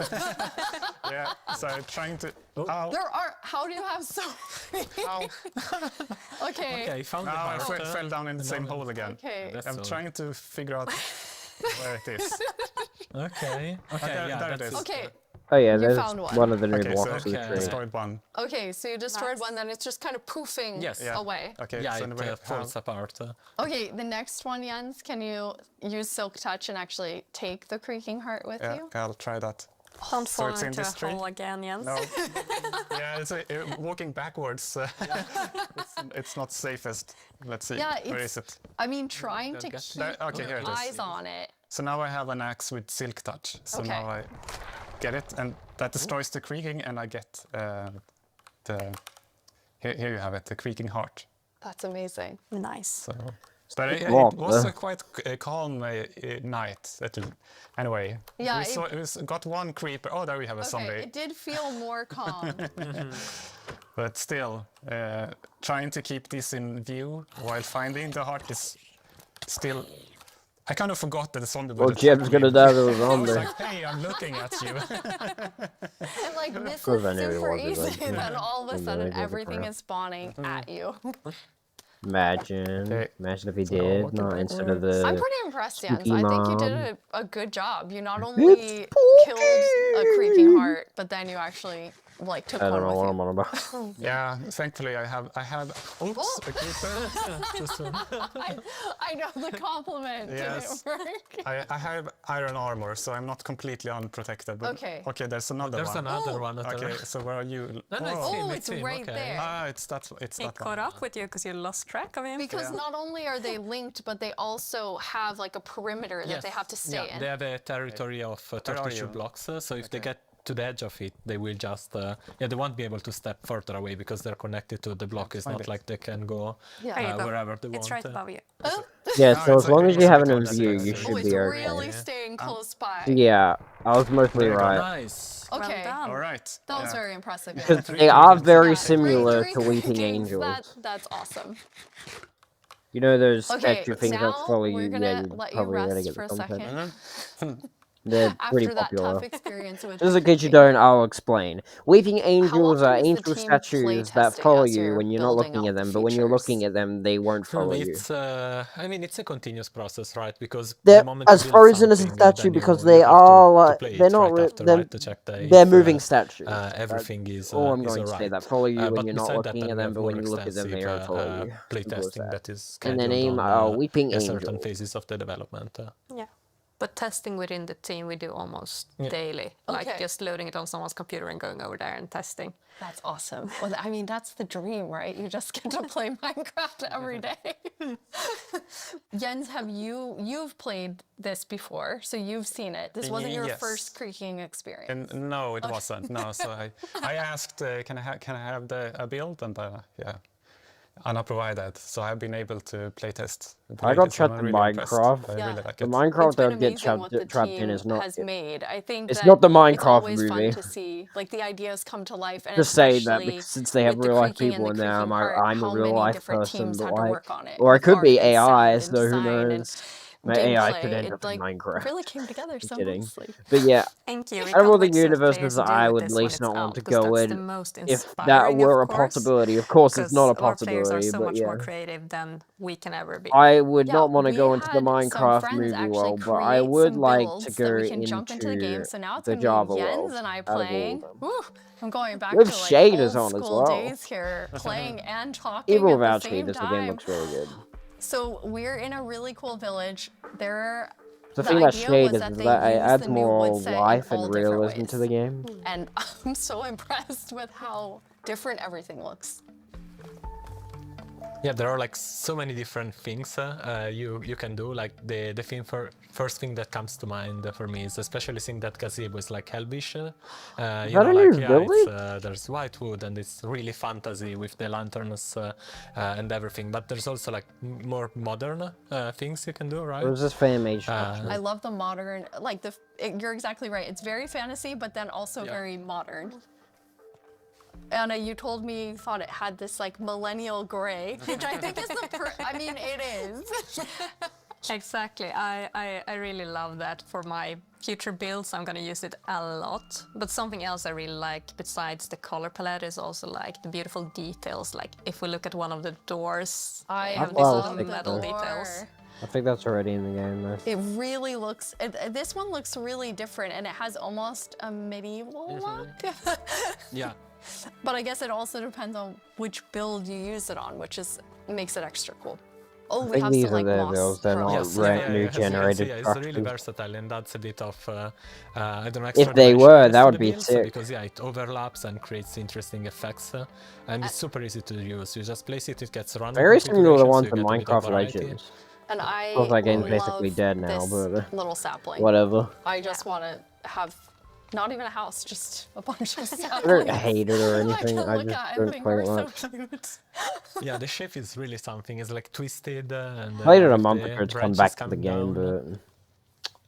Yeah, so I'm trying to. Ow! There are. How do you have so many? Ow! Okay, Okay. found the Now I heart. fell down in the same hole again. Okay. That's I'm all. trying to figure out where it is. Okay. Okay, there- yeah, there it that's is. Okay. Oh yeah, You there's found one. one of the new Okay, so blocks of the okay. tree. destroyed one. Okay. So you destroyed Nice. one, then it's just kind of poofing Yes. Yeah. away. Okay, Yeah, so it we have falls apart. Okay. The next one, Jens, can you use Silk Touch and actually take the creaking heart with yeah, you? I'll try that. Don't So fall it's in into a this tree? hole again, Jens. No. Yeah, it's walking backwards. It's not safest. Let's see. Yeah, Where it's- is it? I mean, trying to keep There- okay, here it is. eyes on it. So now I have an axe with silk touch. So Okay. now I get it, and that destroys the creaking, and I get the. Here you have it, the creaking heart. That's amazing. Nice. So, but it Wow, was a quite calm night. Anyway, Yeah, we got one creeper. Oh, there we have a Okay. zombie. It did feel more calm. But still, trying to keep this in view while finding the heart is still. I kind of forgot that the zombie Well, would Jeb's attack gonna me. die to a I was zombie. like, hey, I'm looking at you. And like this Course I is knew he super wasn't, easy, like, then all of a yeah, sudden I gave a everything crap. is spawning at you. Imagine. Okay. Imagine if he So did, walking not instead of backwards. the. I'm pretty impressed, Jens. spooky I think you did mob. a good job. You not only killed a creaking heart, but then you actually like took I don't one know with what you. I'm on about. Yeah, thankfully I have. Oops, Oh. a creeper. I know the compliment Yes. didn't work. I have iron armor, so I'm not completely unprotected. But Okay. Okay, there's another There's one. another one. at the Okay, right. so where are you? No, no, it's Oh, him, it's him, right okay. there. Ah, it's that He one. caught up with you because you lost track of him. Because not only are they linked, but they also have like a perimeter that they have to stay yeah, in. they have a territory of are 32 you? blocks, so if they get to the edge of it, they will just, they won't be able to step further away because they're connected to the block. It's find not it. like they can go Yeah. There you go. wherever they It's want. right above you. Yeah, Ah, so it's as long okay. as you have it in That's view, good. you Oh, should it's be really okay. staying close by. Yeah, I was mostly There you go. right. Nice. Okay. Well done. All right. That was Yeah. very impressive. Because they are very Yeah, similar three to Weeping creakings, Angels. That's awesome. You know those Okay, extra things that now follow we're you? gonna Yeah, you let you probably gotta rest get for the a content. second. They're pretty after that popular. tough experience with Just in case you don't, I'll explain. Weeping angels often are is the angel team statues that playtesting follow as you you're when you're not building looking out at the them, but when you're looking features? at them, they won't follow you. It's, I mean, it's a continuous process, right? Because the They're moment as you build frozen as a something, statue then because you they have are to like play they're it not right after, they're, right? To check they're if moving statues. everything is all I'm is going to say. alright. That follow you when But you're not beside that, looking then at we them, have but when more you look at them, they extensive don't follow you. Simple as playtesting that is And the scheduled name on Weeping certain Angel. phases of the development. Yeah. But testing within the team we do almost Yeah. daily. Like Okay. just loading it on someone's computer and going over there and testing. That's awesome. Well, I mean, that's the dream, right? You just get to play Minecraft every day. Jens, you've played this before, so you've seen it. This wasn't your Yes. first creaking experience. And no, it wasn't. No, so I asked, can I have a build, and yeah, Anna provided. So I've been able to playtest. I got trapped in Minecraft. I really like The it. Minecraft It's been I get amazing what the trapped in team is not. has made. I think It's that not the it's Minecraft always movie. fun to see like the ideas come to life, and Just say that especially because since they have with the real life creaking and people the in there, creaking I'm part, a how real many life different person, teams but had to like, work on it, or it with could be art and AI, sound and so who design and knows? My AI could gameplay. end It up in like Minecraft. really came together so Kidding. nicely. But yeah, Thank you. We out of all can't the wait to see what universes players that do I with would this when least it's not want out, to because go that's the in, most if that inspiring, were a of course, possibility. Of course, it's not a because our players are possibility, so but much more yeah. creative than we can ever be. I would Yeah, not want to we go into the had some Minecraft friends movie actually world, but I create would some like to builds go that we can jump into the game. into So now it's the gonna Java be Jens world. and I Out of all of playing. them. Woo, I'm going back We have to like shaders old on as school well. days here, playing and talking Evil at the vouch same this, the game time. looks really good. So we're in a really cool village. The The thing about idea was shaders that is they that it used adds the new more wood set in life all and different realism to the game. And I'm so impressed with how different everything looks. Yeah, there are like so many different things you can do. Like the first thing that comes to mind for me is especially seeing that gazebo is like Elvish. Is that a new village? There's Whitewood and it's really fantasy with the lanterns and everything. But there's also like more modern things you can do, right? Or is this fan made structure? I love the modern, like you're exactly right. It's very fantasy, but then also very modern. Anna, you told me you thought it had this like millennial gray, which I think is I mean, it is. Exactly. I really love that. For my future builds, I'm going to use it a lot. But something else I really like besides the color palette is also like the beautiful details. Like if we look at one of the doors, I have these love little the metal door. details. I think that's already in the game though. It really looks, this one looks really different and it has almost a medieval look. Yeah. But I guess it also depends on which build you use it on, which makes it extra cool. Oh, I we think have these some are like their moss builds, they're not growing. new generated it's really structures. versatile and that's a bit of I don't know, If they extra were, dimension that to would the be builds, sick. because yeah, it overlaps and creates interesting effects and it's super easy to use. You just place it, it gets random Very similar to the one configurations, from you get a bit of Minecraft variety. Legends. And I Of course, that game's love basically dead now, this but little sapling. whatever. I just want to have not even a house, just a bunch of saplings. I don't hate it or anything. can I look just at and don't think play they're it so much. cute. Yeah, the shape is really something. It's like twisted and Played it a with month the ago to come branches back to the coming game, down. but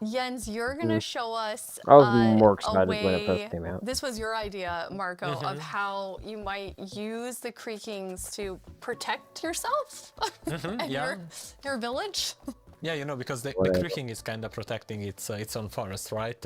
Jens, you're gonna show us. I was more a excited when it way. first came out. This was your idea, Marco, of how you might use the creakings to protect yourself and yeah. your village. Yeah, you know, because the Whatever. creaking is kind of protecting its own forest, right?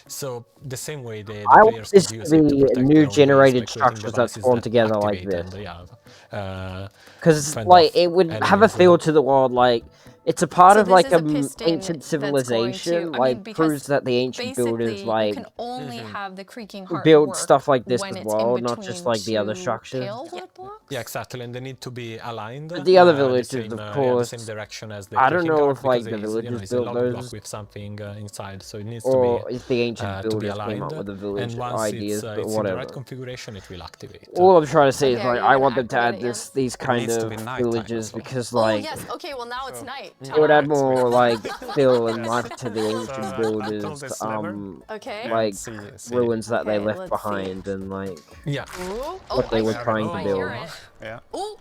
So the same way the I want players this could to use it to be protect new their own base generated by creating structures that devices spawn that together like activate this. and Because fend like off it would have a enemies, feel to the world, like it's a part So of this like is a a piston ancient that's going civilization, to- I like mean, because proves that the ancient builders basically, like you can only have the creaking heart build work stuff like this when as it's in well, not just between like the other two structures. pale wood blocks. Yeah, exactly, and they need to be aligned. But the other the villages, same, of the course, same direction as the I don't creaking know guard, if like because the it's, you know, villagers it's a built log block those, with something inside, so it needs or to be if the ancient to be builders aligned. came up with the village and once ideas, it's, but it's in the whatever. right configuration, it will activate. All I'm trying to say is Okay, like are you I gonna want them to add activate it, these kind needs to of be nighttime villages as well. because Oh like yes. Okay. Well, now it's night. it would add time. more like feel and life to the So, ancient I builders, told this lever. Okay. like See. ruins that they Okay, left let's behind and like Yeah. Ooh. what they I were hear trying it. to I build. hear it. Yeah. Ooh.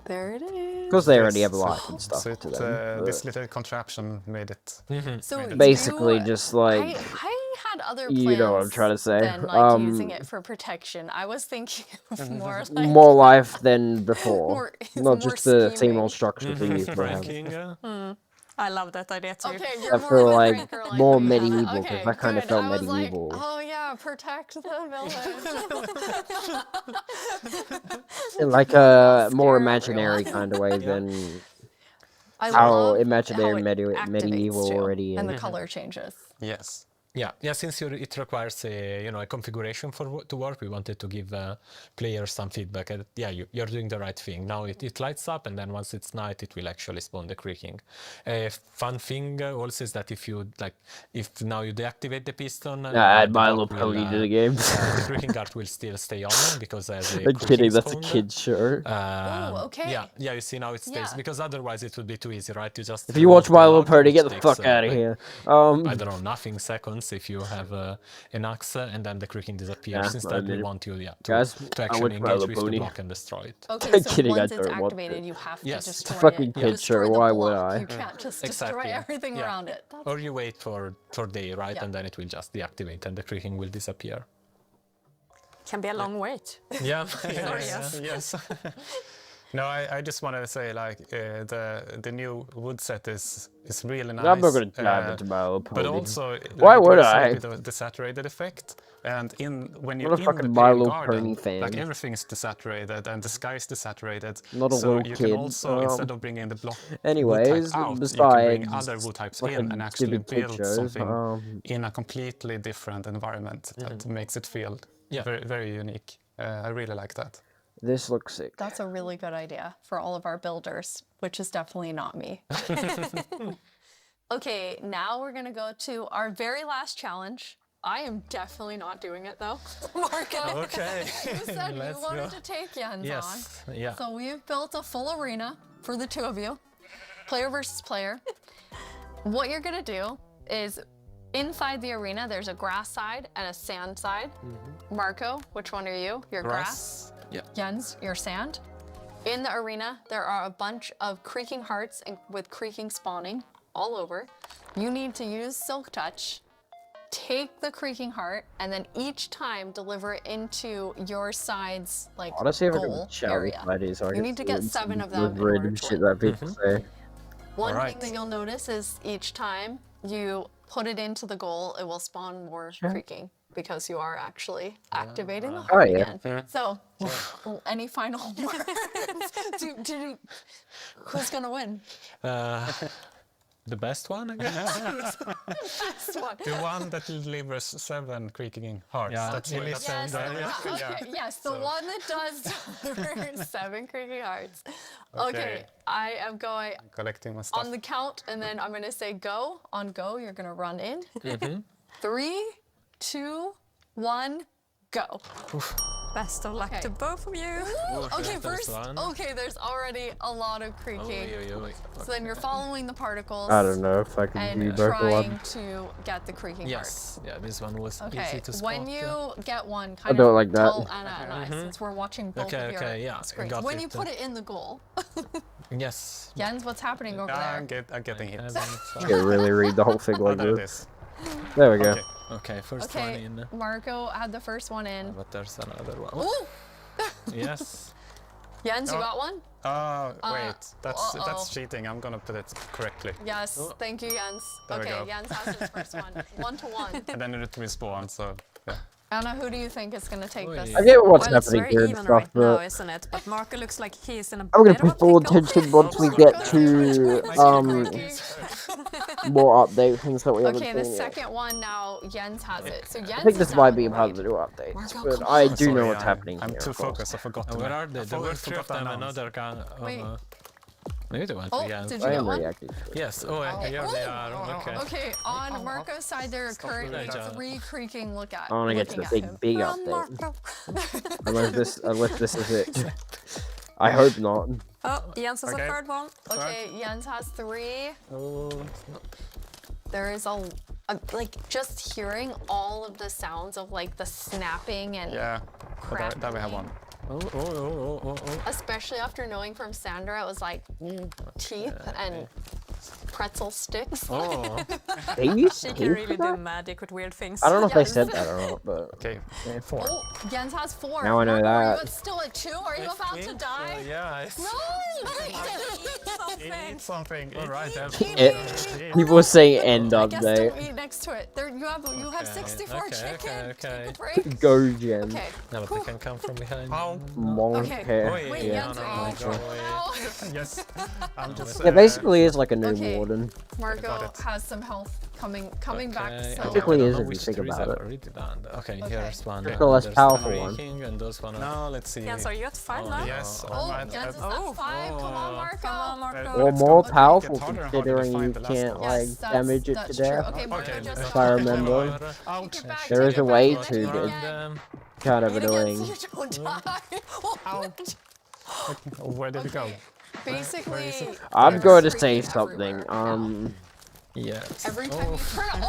There it is. Because they already Yes. have life and stuff So to it, them. this but little contraption made it. So basically, you- just like I had other plans you know what I'm trying to say. than like using it for protection. I was thinking of more like More life than before, More- not more just the same scheming. old structures we used to have. Ranking, I love that idea too. Okay, you're I more feel of a like drinker more me. medieval because Okay, that kind of good. felt I was medieval. like, oh yeah, protect the village. In like a more imaginary kind of way than I how love imaginary how it medieval activates too, already and the is. color changes. Yes. Yeah. Since it requires a configuration to work, we wanted to give players some feedback. And you're doing the right thing. Now it lights up, and then once it's night, it will actually spawn the creaking. A fun thing also is that if now you deactivate the piston, Add the My block Little will, Pony to the game. the creaking guard will still stay on because as a I'm kidding. That's a spawned. kid's show. okay. Yeah. You see now it stays Yeah. because otherwise it would be too easy, right? You just If you watch move My the Little log, Pony, which get the takes, fuck out of like, here. I don't know, nothing seconds if you have an axe and then the creaking disappears. Yeah, Instead, we minute. want you to Guys, I actually watch My engage Little with the Pony. block and destroy it. Okay, so Kidding, I once it's don't watch activated, it. you have to Yes. destroy It's a fucking it. kid Destroy show, the why would block. I? You can't just destroy Exactly. everything Yeah. around it. That's Or you wait for day, right? Yeah. And then it will just deactivate and the creaking will disappear. Can be a long wait. Yeah. Sorry, yes. No, I just want to say like the new wood set is really nice. I'm not gonna dive into My Little But Pony. also, like, Why it would works a I? bit of the saturated effect, and when I'm you're not a in fucking the My Pale Little Garden, Pony fan. like everything's desaturated and the sky is desaturated. Not a so little you kid. can also instead of bringing the block Anyways, wood type out, you can besides bring other wood types fucking in and actually stupid kid build shows, something in a completely different environment that makes it feel very, very unique. I really like that. This looks sick. That's a really good idea for all of our builders, which is definitely not me. Okay, now we're gonna go to our very last challenge. I am definitely not doing it though. Marco, Okay. you said you Let's wanted go. to take Jens Yes. on. Yeah. So we've built a full arena for the two of you, player versus player. What you're gonna do is inside the arena, there's a grass side and a sand side. Marco, which one are you? You're grass. Yeah. Jens, your sand. In the arena, there are a bunch of creaking hearts and with creaking spawning all over. You need to use Silk Touch, take the creaking heart, and then each time deliver it into your side's like Honestly, if I goal could shout area. ideas, I You need to get 7 of them in Random order to shit win. that people say. One Alright. thing that you'll notice is each time you put it into the goal, it will spawn more creaking because you are actually activating the heart yeah. again. So, any final words? Who's gonna win? The best one, I guess. Best one. The one that delivers 7 creaking hearts. Yeah, That's you what listen, Yes, yeah. okay, yes, the one that does deliver 7 creaking hearts. Okay, I am going Collecting my stuff. on the count, and then I'm gonna say go. On go, you're gonna run in. Mm-hmm. 3, 2, 1, go. Best of luck Okay. to both of you. Okay, there's first, one. okay, there's already a lot of creaking. So then you're following the particles. I don't know if I can and do both of trying them. to get the creaking Yes. Yeah, this one was heart. Okay, easy to spot. when you get one, I kind don't of like that. tell Anna and I, since we're watching both Okay, of your okay, yeah, I screens. got When it. you put it in the goal. Yes. Jens, what's happening over I'm there? getting hit. You can really read the whole thing like How about this. this? There we go. Okay, first one Okay, in. Marco had the first one in. But there's another one. Ooh! Yes. Jens, you Oh. got one? Oh, wait. That's uh-oh. cheating. I'm gonna put it correctly. Yes, thank you, Jens. There we Okay, go. Jens has his first one. 1 to 1. And then it respawn, so yeah. Anna, who do you think is gonna take this? I get what's Well, it's happening very here and even stuff, right now, but isn't it? But Marco looks like he's in a I'm gonna bit of a pay full pickle. attention once we get to more updates and stuff we haven't Okay, the seen yet. second one now, Jens has it. So Jens I think is this might down be right. part of the new updates, Marco, but come I on. do know Sorry, what's happening I'm here. too of course. focused. I forgot. Where are they? I There were 3 of them, announce. another kind Wait. of. Maybe they went Oh, again. did you I get am one? reacting. Yes. Oh, here they are. Okay. Okay, on Marco's side, there are currently Stop. 3 creaking look at. I want to get to the looking at big him. update. unless this is it. I hope not. Oh, Jens has Okay. a third one. Okay, Jens has 3. Oh, There is a like just hearing all of the sounds of like the snapping and Yeah. But there we have one. especially after knowing from Sandra, it was like teeth and pretzel sticks. Oh. They used She to can really do that? magic with weird things. I don't know if they Yes. said that or not, but Okay, yeah. 4. Oh, Jens has 4. Now I know Marco, Are that. you still at 2? Are you about to die? Yeah. No! Eat something. All right. People were saying end I guess update. don't eat next to it. There, you have 64 chicken. Okay. Take a break. Go, Jen. Okay. No, but they can come from behind. Monkey. Okay. Wait, Yeah. Jens, Yes. I'm just. Yeah, basically is like a new Okay. warden. Marco has some health coming back. So. Technically I is don't if know you which think trees about I've it. already done. Okay, here's one. Just the less There's powerful Three one. King and those one. No, let's see. Jens, are you at 5 now? Yes. Oh, I'm Jens is at- at 5. Come on, Marco. Come on, Marco. Or Let's more go. powerful Get harder and harder to considering you find the last can't one. like Yes, damage it to that's death. true. Okay, Marco, Okay. just If I remember. Ouch. There is a way back to, in but again. it's kind of Eat again annoying. so you don't die. Where did it go? Basically, I'm going to freaking say everywhere. something. Yes. Every time you turn,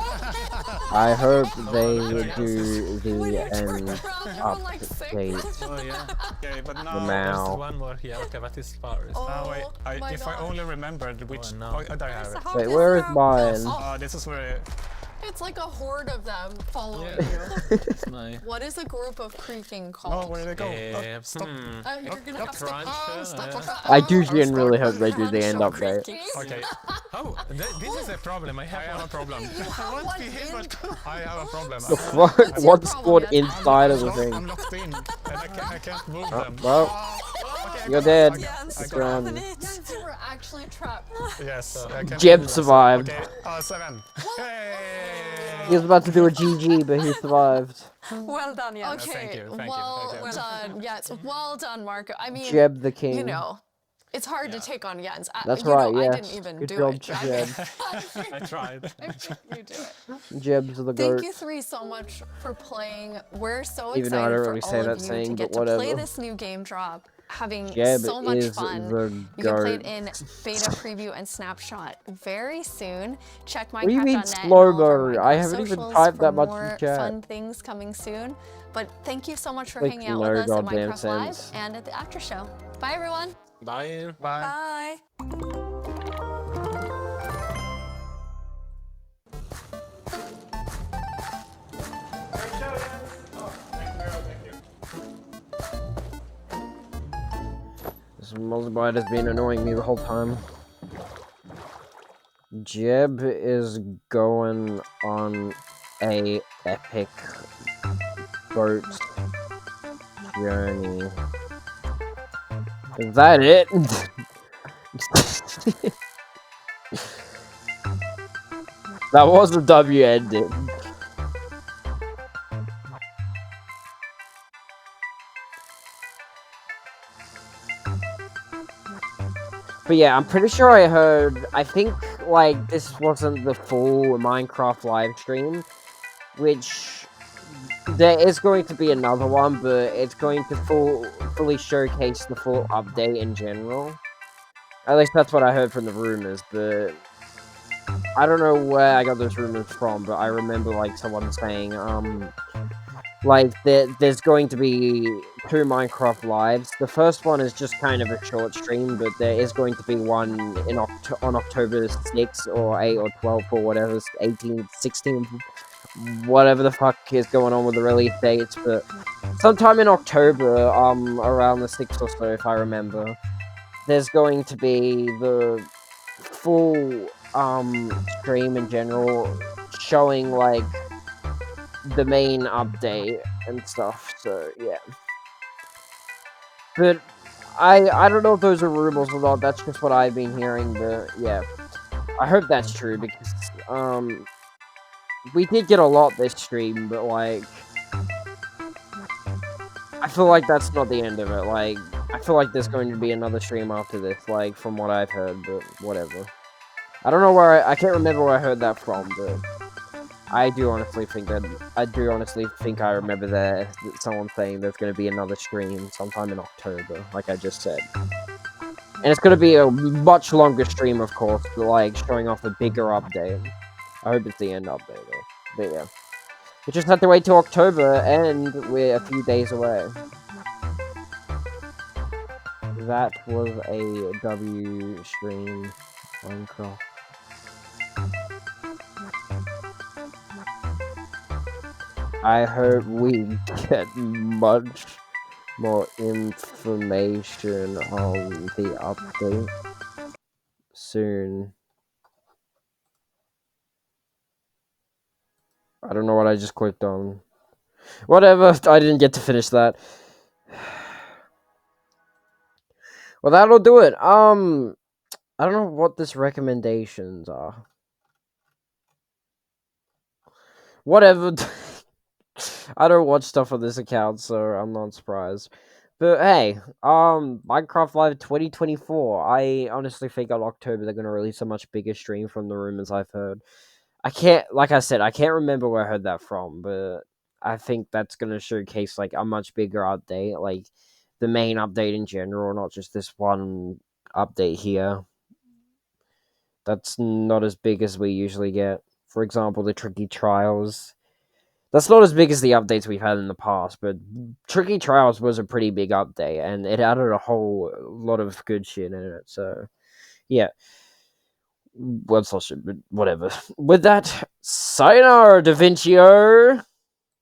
I hope they do the end like update. Oh yeah. Okay, but The now. There's Mao. one more here. Okay, what is forest? Now Oh my if I gosh. only remembered which. Oh, no. Oh, there I have it. Wait, where is mine? Oh, this is where. It's like a horde of them following Yeah. you. It's my. What is a group of creaking Oh, called? where did it go? Stop. You're gonna have to crunch, I do genuinely hope they do the end update. Okay. Oh, this is a problem. I I have have a problem. I want to be here, I have a problem. The fuck? What's spawned Jens? inside of the I'm thing? locked in, and I can't move Oh, them. well, Okay, you're dead. Jens, It's what gone. happened? Jens, you were actually trapped. Yes, I can Jeb move them. survived. Okay, 7. Hey! He was about to do a GG, but he survived. Well done, Jens. Okay, thank you, thank you, well thank you. done. Yes, well done, Marco. I mean, Jeb the king. you know, it's hard to take on Jens. That's you know, right, I yes. didn't even Good do job, it. Jeb. I tried. You do it. Jeb's the Thank goat. you three so much for playing. We're so Even though I excited don't for really all say of that you saying, to get but to play whatever. this new game drop. Having Jeb so much is fun. the You can play it goat. in beta preview and snapshot very soon. Check What do you mean Minecraft.net and slow all of our mo? Minecraft I haven't even socials typed for that much in more chat. fun things coming soon. But thank you so much for Makes hanging out no with us at goddamn Minecraft Live sense. and at the after show. Bye everyone. Bye. Bye. Bye. This multiplied has been annoying me the whole time. Jeb is going on a epic boat journey. Is that it? That was the W ending. But yeah, I'm pretty sure I think, like, this wasn't the full Minecraft live stream, which there is going to be another one, but it's going to fully showcase the full update in general. At least that's what I heard from the rumors, but I don't know where I got those rumors from, but I remember, like, someone saying, like, there's going to be 2 Minecraft lives. The first one is just kind of a short stream, but there is going to be one on October 6th or 8th or 12th or whatever, 18th, 16th, whatever the fuck is going on with the release dates, but sometime in October, around the 6th or so, if I remember, there's going to be the full, stream in general, showing, like, the main update and stuff, so yeah. But I don't know if those are rumors or not, that's just what I've been hearing, but yeah. I hope that's true because we did get a lot this stream, but like I feel like that's not the end of it. Like I feel like there's going to be another stream after this, like from what I've heard, but whatever. I don't know where I can't remember where I heard that from, but I do honestly think I remember that someone saying there's going to be another stream sometime in October, like I just said. And it's going to be a much longer stream, of course, but like showing off a bigger update. I hope it's the end update, though. But yeah. We just have to wait till October, and we're a few days away. That was a W stream Minecraft. I hope we get much more information on the update soon. I don't know what I just clicked on. Whatever, I didn't get to finish that. Well, that'll do it. I don't know what this recommendations are. Whatever. I don't watch stuff on this account, so I'm not surprised. But hey, Minecraft Live 2024. I honestly think on October they're gonna release a much bigger stream from the rumors I've heard. Like I said, I can't remember where I heard that from, but I think that's gonna showcase like a much bigger update, like the main update in general, not just this one update here. That's not as big as we usually get. For example, the Tricky Trials. That's not as big as the updates we've had in the past, but Tricky Trials was a pretty big update, and it added a whole lot of good shit in it, so yeah. What's all shit, but whatever. With that, sayonara, Da Vincio!